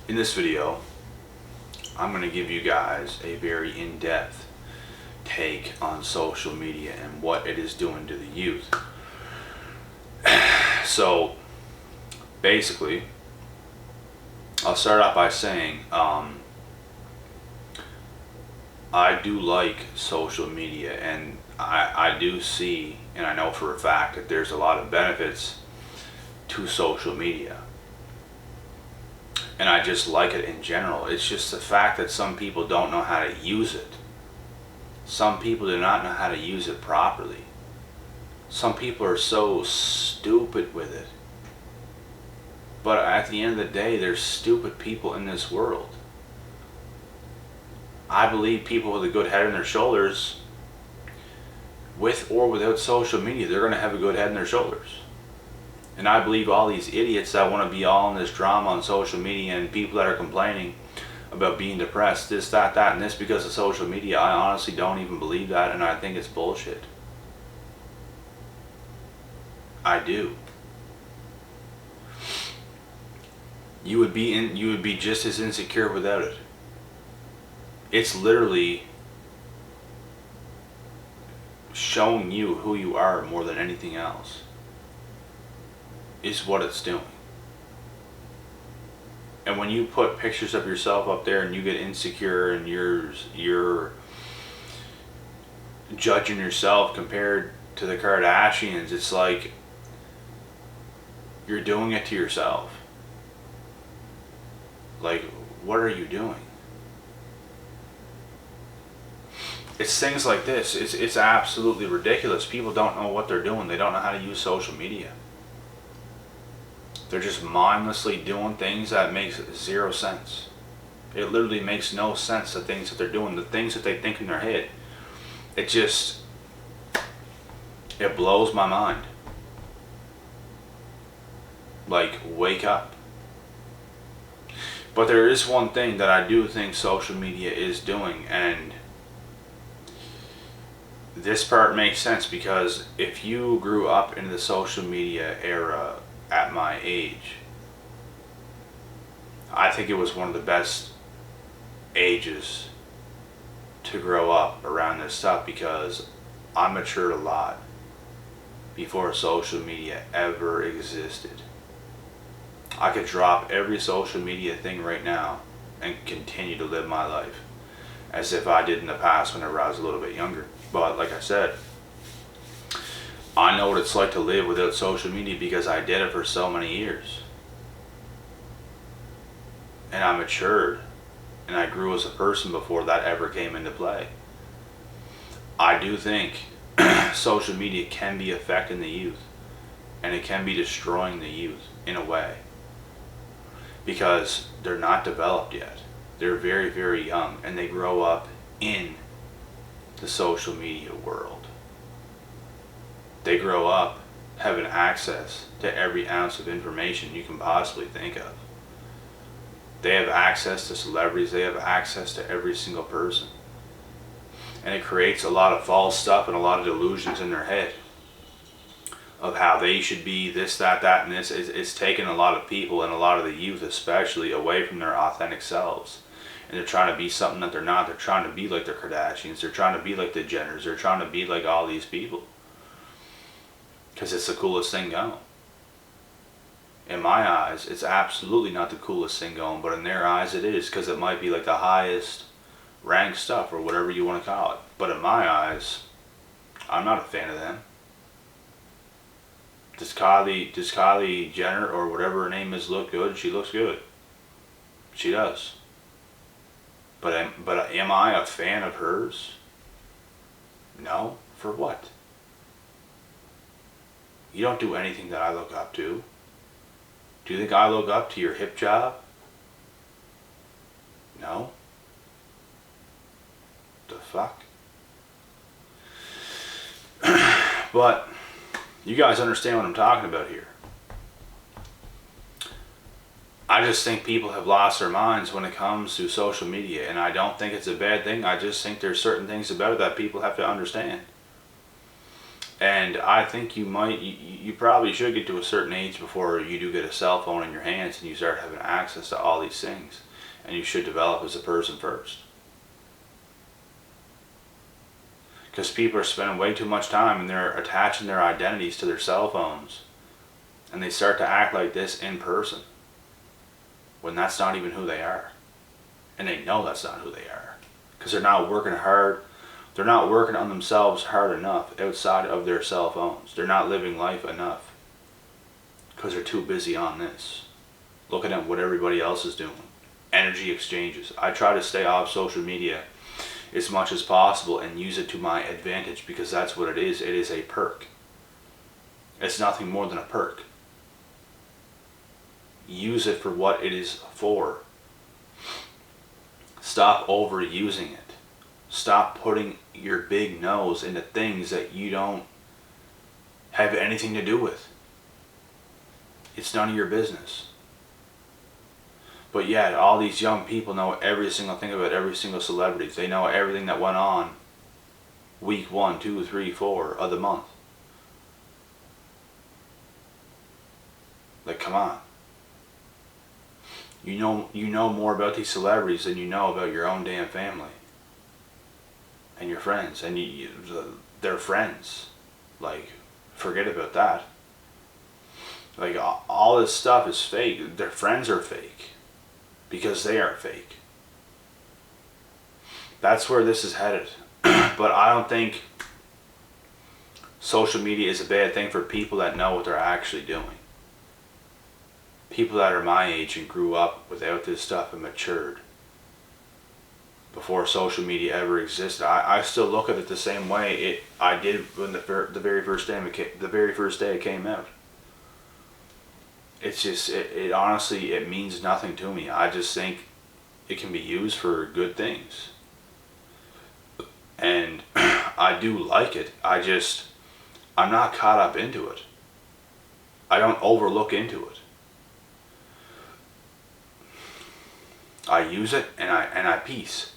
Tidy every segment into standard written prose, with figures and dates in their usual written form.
In this video, I'm going to give you guys a very in-depth take on social media and what it is doing to the youth. So basically, I'll start off by saying I do like social media, and I do see, and I know for a fact that there's a lot of benefits to social media. And I just like it in general. It's just the fact that some people don't know how to use it. Some people do not know how to use it properly. Some people are so stupid with it. But at the end of the day, there's stupid people in this world. I believe people with a good head on their shoulders, with or without social media, they're going to have a good head on their shoulders. And I believe all these idiots that want to be all in this drama on social media, and people that are complaining about being depressed, this, that, and this because of social media, I honestly don't even believe that, and I think it's bullshit. I do. You would be just as insecure without it. It's literally showing you who you are more than anything else. Is what it's doing. And when you put pictures of yourself up there and you get insecure and you're judging yourself compared to the Kardashians, it's like you're doing it to yourself. Like, what are you doing? It's things like this. It's absolutely ridiculous. People don't know what they're doing. They don't know how to use social media. They're just mindlessly doing things that makes zero sense. It literally makes no sense, the things that they're doing, the things that they think in their head. It blows my mind. Like, wake up. But there is one thing that I do think social media is doing, and this part makes sense, because if you grew up in the social media era at my age, I think it was one of the best ages to grow up around this stuff, because I matured a lot before social media ever existed. I could drop every social media thing right now and continue to live my life as if I did in the past whenever I was a little bit younger. But like I said, I know what it's like to live without social media because I did it for so many years. And I matured, and I grew as a person before that ever came into play. I do think social media can be affecting the youth, and it can be destroying the youth in a way, because they're not developed yet. They're very, very young, and they grow up in the social media world. They grow up having access to every ounce of information you can possibly think of. They have access to celebrities. They have access to every single person. And it creates a lot of false stuff and a lot of delusions in their head of how they should be this, that, and this. It's taken a lot of people, and a lot of the youth especially, away from their authentic selves. And they're trying to be something that they're not. They're trying to be like the Kardashians. They're trying to be like the Jenners. They're trying to be like all these people, because it's the coolest thing going. In my eyes, it's absolutely not the coolest thing going, but in their eyes it is, because it might be like the highest ranked stuff, or whatever you want to call it. But in my eyes, I'm not a fan of them. Does Kylie Jenner, or whatever her name is, look good? She looks good. She does. But am I a fan of hers? No. For what? You don't do anything that I look up to. Do you think I look up to your hip job? No. The fuck? But you guys understand what I'm talking about here. I just think people have lost their minds when it comes to social media, and I don't think it's a bad thing. I just think there's certain things about it that people have to understand. And I think you probably should get to a certain age before you do get a cell phone in your hands and you start having access to all these things. And you should develop as a person first. Because people are spending way too much time and they're attaching their identities to their cell phones. And they start to act like this in person. When that's not even who they are. And they know that's not who they are. Because they're not working hard. They're not working on themselves hard enough outside of their cell phones. They're not living life enough. Because they're too busy on this. Looking at what everybody else is doing. Energy exchanges. I try to stay off social media as much as possible and use it to my advantage because that's what it is. It is a perk. It's nothing more than a perk. Use it for what it is for. Stop overusing it. Stop putting your big nose into things that you don't have anything to do with. It's none of your business. But yet, all these young people know every single thing about every single celebrity. They know everything that went on week 1, 2, 3, 4 of the month. Like, come on. You know more about these celebrities than you know about your own damn family. And your friends. And they're friends. Like, forget about that. Like, all this stuff is fake. Their friends are fake. Because they are fake. That's where this is headed. But I don't think social media is a bad thing for people that know what they're actually doing. People that are my age and grew up without this stuff and matured before social media ever existed. I still look at it the same way I did when the very first day it came out. It's just, it honestly, it means nothing to me. I just think it can be used for good things. And I do like it. I'm not caught up into it. I don't overlook into it. I use it and I peace.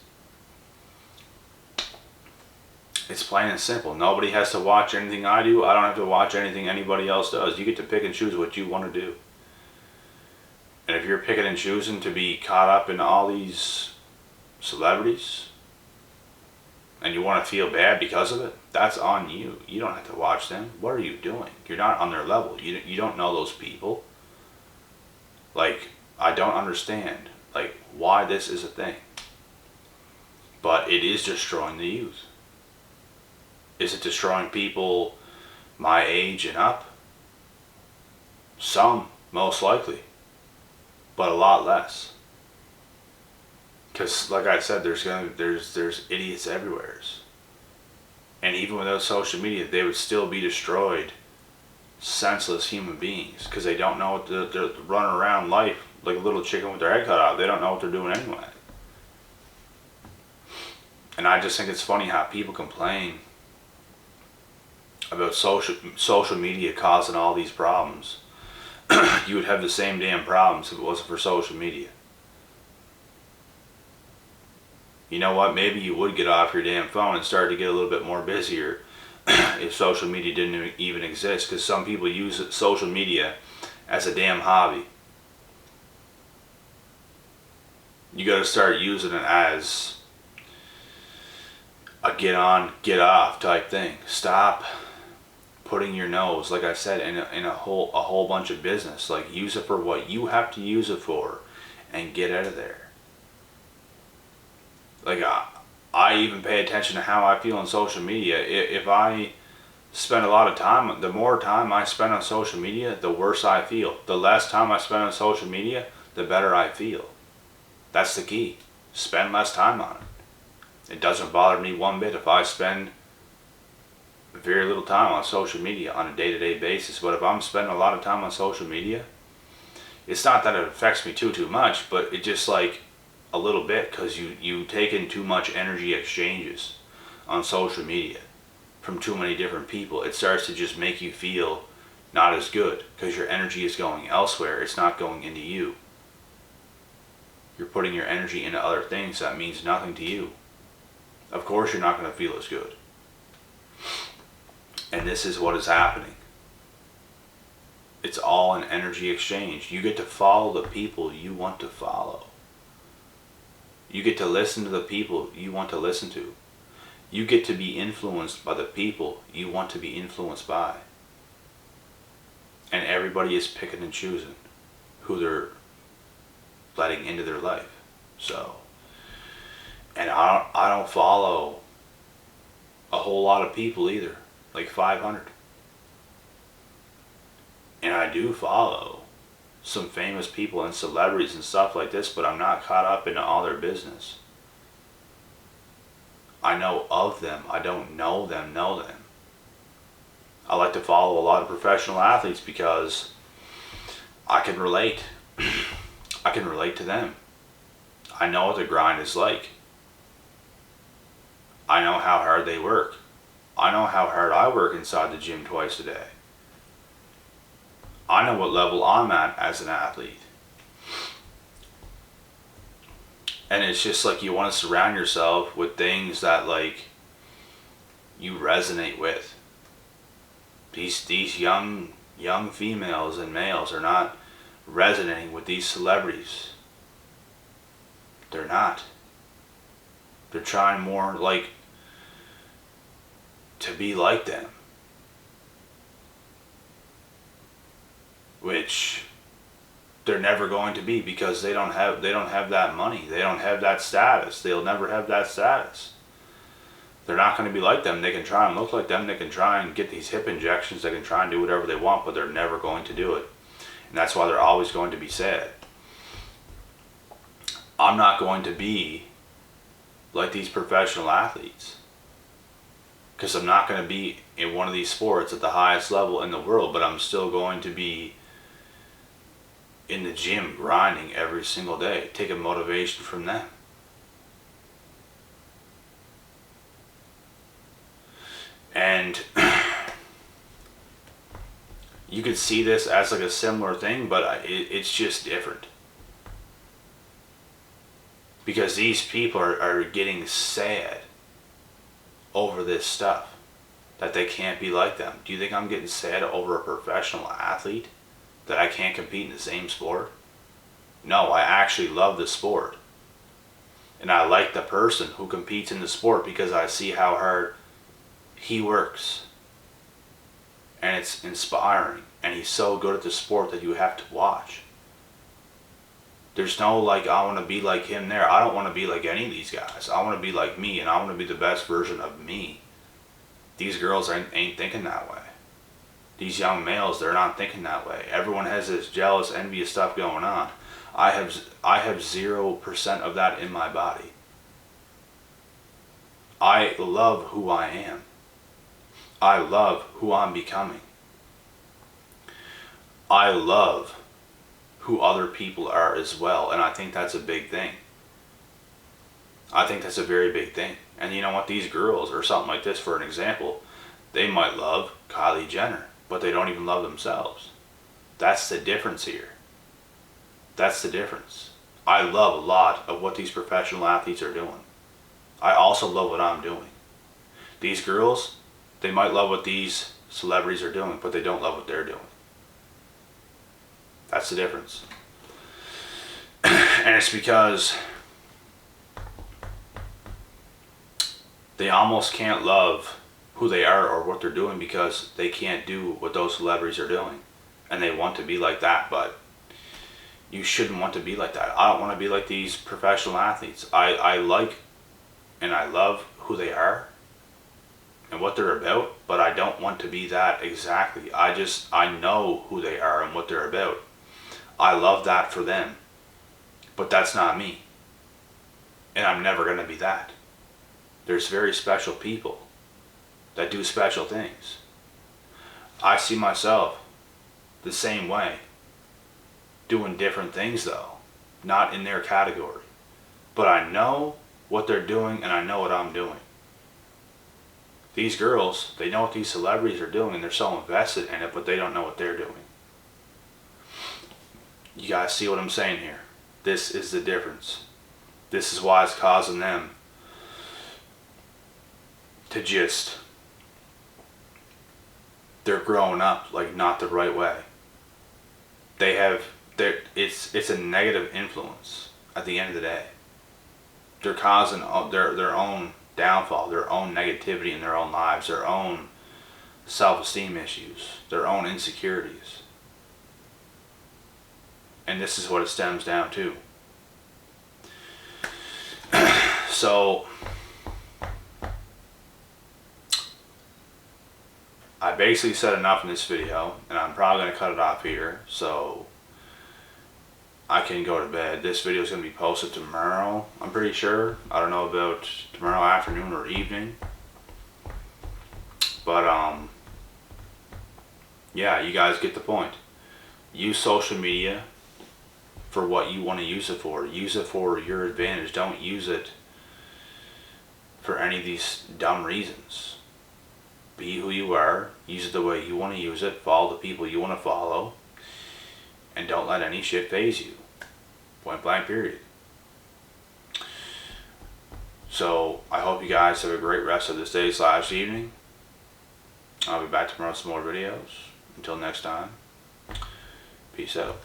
It's plain and simple. Nobody has to watch anything I do. I don't have to watch anything anybody else does. You get to pick and choose what you want to do. And if you're picking and choosing to be caught up in all these celebrities and you want to feel bad because of it, that's on you. You don't have to watch them. What are you doing? You're not on their level. You don't know those people. Like, I don't understand like why this is a thing. But it is destroying the youth. Is it destroying people my age and up? Some, most likely. But a lot less. Because, like I said, there's idiots everywhere. And even without social media, they would still be destroyed, senseless human beings. Because they don't know what they're running around life like a little chicken with their head cut off. They don't know what they're doing anyway. And I just think it's funny how people complain about social media causing all these problems. You would have the same damn problems if it wasn't for social media. You know what? Maybe you would get off your damn phone and start to get a little bit more busier if social media didn't even exist. Because some people use social media as a damn hobby. You got to start using it as a get on, get off type thing. Stop putting your nose, like I said, in a whole bunch of business. Like, use it for what you have to use it for and get out of there. Like, I even pay attention to how I feel on social media. If I spend a lot of time, the more time I spend on social media, the worse I feel. The less time I spend on social media, the better I feel. That's the key. Spend less time on it. It doesn't bother me one bit if I spend very little time on social media on a day-to-day basis. But if I'm spending a lot of time on social media, it's not that it affects me too much, but it just like a little bit, because you take in too much energy exchanges on social media from too many different people. It starts to just make you feel not as good because your energy is going elsewhere. It's not going into you. You're putting your energy into other things that means nothing to you. Of course you're not going to feel as good. And this is what is happening. It's all an energy exchange. You get to follow the people you want to follow. You get to listen to the people you want to listen to. You get to be influenced by the people you want to be influenced by. And everybody is picking and choosing who they're letting into their life. So, and I don't follow a whole lot of people either, like 500. And I do follow some famous people and celebrities and stuff like this, but I'm not caught up in all their business. I know of them. I don't know them. I like to follow a lot of professional athletes because I can relate. I can relate to them. I know what the grind is like. I know how hard they work. I know how hard I work inside the gym twice a day. I know what level I'm at as an athlete. And it's just like you want to surround yourself with things that like you resonate with. These young females and males are not resonating with these celebrities. They're not. They're trying more like to be like them. Which they're never going to be because they don't have that money. They don't have that status. They'll never have that status. They're not going to be like them. They can try and look like them. They can try and get these hip injections. They can try and do whatever they want, but they're never going to do it. And that's why they're always going to be sad. I'm not going to be like these professional athletes. Because I'm not going to be in one of these sports at the highest level in the world, but I'm still going to be in the gym grinding every single day, taking motivation from them. And you could see this as like a similar thing, but it's just different. Because these people are getting sad over this stuff, that they can't be like them. Do you think I'm getting sad over a professional athlete? That I can't compete in the same sport? No, I actually love the sport. And I like the person who competes in the sport because I see how hard he works. And it's inspiring. And he's so good at the sport that you have to watch. There's no like, I want to be like him there. I don't want to be like any of these guys. I want to be like me, and I want to be the best version of me. These girls ain't thinking that way. These young males, they're not thinking that way. Everyone has this jealous, envious stuff going on. I have 0% of that in my body. I love who I am. I love who I'm becoming. I love who other people are as well, and I think that's a big thing. I think that's a very big thing. And you know what, these girls or something like this, for an example, they might love Kylie Jenner, but they don't even love themselves. That's the difference here. That's the difference. I love a lot of what these professional athletes are doing. I also love what I'm doing. These girls, they might love what these celebrities are doing, but they don't love what they're doing. That's the difference. And it's because they almost can't love who they are or what they're doing because they can't do what those celebrities are doing. And they want to be like that, but you shouldn't want to be like that. I don't want to be like these professional athletes. I like and I love who they are and what they're about, but I don't want to be that exactly. I know who they are and what they're about. I love that for them, but that's not me. And I'm never going to be that. There's very special people that do special things. I see myself the same way, doing different things though, not in their category. But I know what they're doing and I know what I'm doing. These girls, they know what these celebrities are doing and they're so invested in it, but they don't know what they're doing. You guys see what I'm saying here? This is the difference. This is why it's causing them to just they're growing up like not the right way. It's a negative influence at the end of the day. They're causing their own downfall, their own negativity in their own lives, their own self-esteem issues, their own insecurities. And this is what it stems down to. So I basically said enough in this video, and I'm probably going to cut it off here so I can go to bed. This video is going to be posted tomorrow, I'm pretty sure. I don't know about tomorrow afternoon or evening. But yeah, you guys get the point. Use social media for what you want to use it for. Use it for your advantage. Don't use it for any of these dumb reasons. Be who you are. Use it the way you want to use it. Follow the people you want to follow. And don't let any shit faze you. Point blank period. So I hope you guys have a great rest of this day / evening. I'll be back tomorrow with some more videos. Until next time, peace out.